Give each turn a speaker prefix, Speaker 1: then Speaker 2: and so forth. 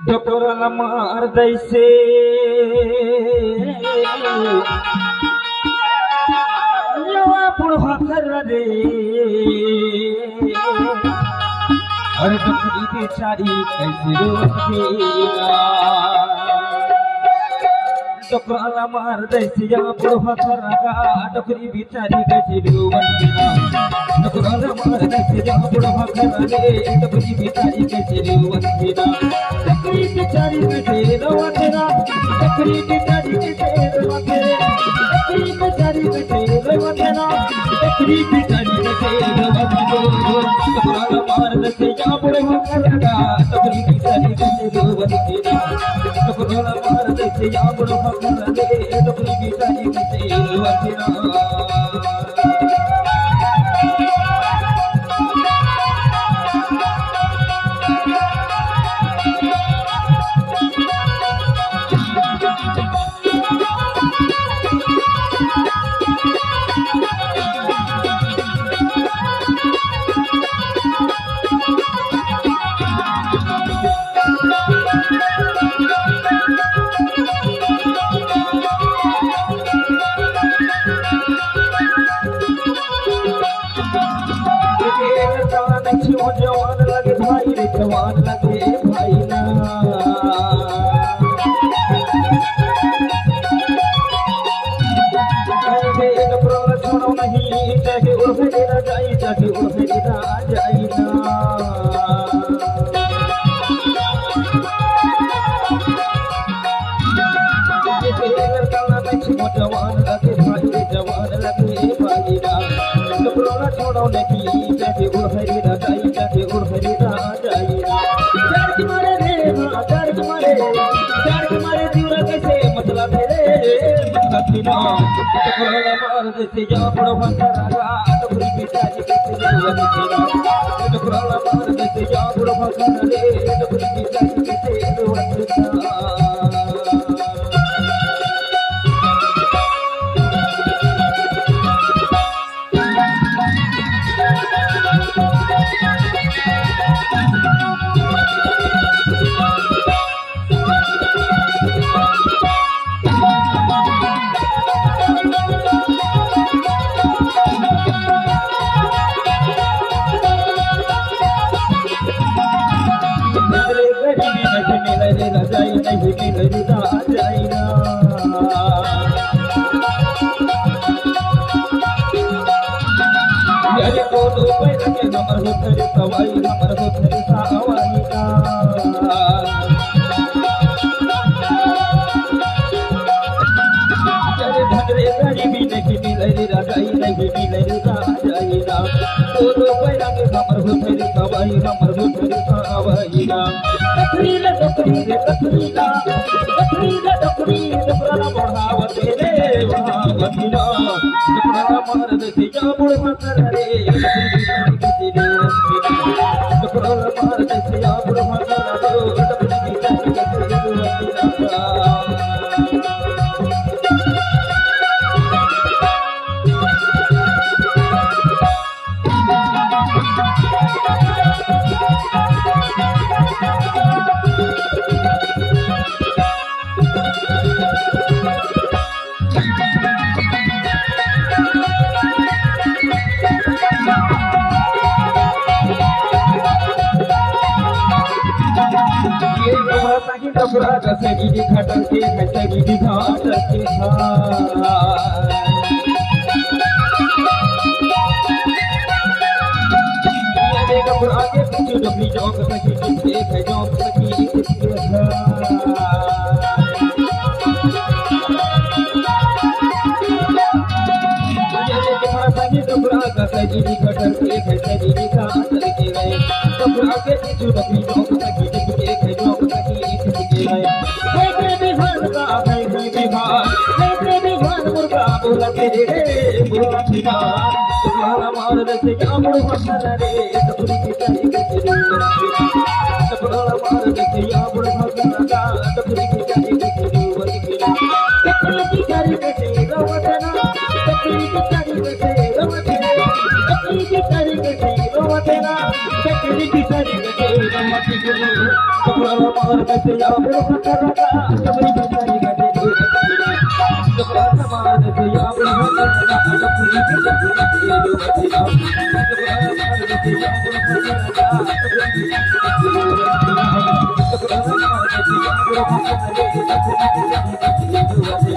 Speaker 1: डोकराला मार दैसे यवा पुढवा कर रे अरे डोकरी बेचारी कैसे रोकेगा डोकराला मार दैसे यवा पुढवा करगा डोकरी बेचारी कैसे रोकेगा डोकराला मार दैसे यवा पुढवा कर रे डोकरी बेचारी कैसे रोकेगा डोकरी बेचारी कैसे रोकेगा डोकरी बेचारी कैसे रोकेगा डोकरी बेचारी कैसे रोकेगा डोकरी बेचारी कैसे रोकेगा डोकराला मार दैसे यवा पुढवा करगा डोकरी बेचारी कैसे रोकेगा डोकराला मार दैसे यवा पुढवा कर रे डोकरी बेचारी कैसे रोकेगा जवान लगे भाई रे जवान लगे भाई ना छोड़ो नहीं चाहे उर्फे ना जाई चाहे उर्फे ना जाई ना जवान लगे भाई रे जवान लगे भाई ना छोड़ो नहीं चाहे उर्फे ना जाई चाहे उर्फे ना जाई ना डर तुम्हारे रे डर तुम्हारे जीवन कैसे मतलब रे मतलब ना टकराला मार देते जा बड़ा भंडारा टकरी बेचारी कैसे रोकेगा टकराला मार देते जा बड़ा भंडारा रे टकरी बेचारी कैसे रोकेगा नहीं मिलना जाइना यारे को तो पैसा के नंबर हो तेरे सवाई नंबर हो तेरे सवाई का यारे भद्रे गरीबी नहीं मिलना जाइना नहीं मिलना जाइना को तो पैसा के नंबर हो तेरे सवाई नंबर हो तेरे सवाई का डोकरी डोकराला बढ़ावते रे बढ़ावतीना डोकराला मार देते जा बुढ़वा कर रे डोकराला मार देते जा बुढ़वा कर रे डोकरी बेचारी कैसे रोकेगा डोकरा जैसे गिरी घाटन के कैसे गिरी घाट के डोकरा के पीछे डोकरी जौक सकी किसके है जौक सकी किसके डोकरा जैसे गिरी घाटन के कैसे गिरी घाट के गए डोकरा के पीछे डोकरी जौक सकी किसके है जौक सकी मुर्गा बोला तेरे बोला पिता तुम्हारा मार देते क्या मुर्गा कर रे टकरी बेचारी कैसे रोकेगा टकराला मार देते क्या मुर्गा कर टकरी बेचारी कैसे रोकेगा टकरी बेचारी कैसे रोकेगा Thank you.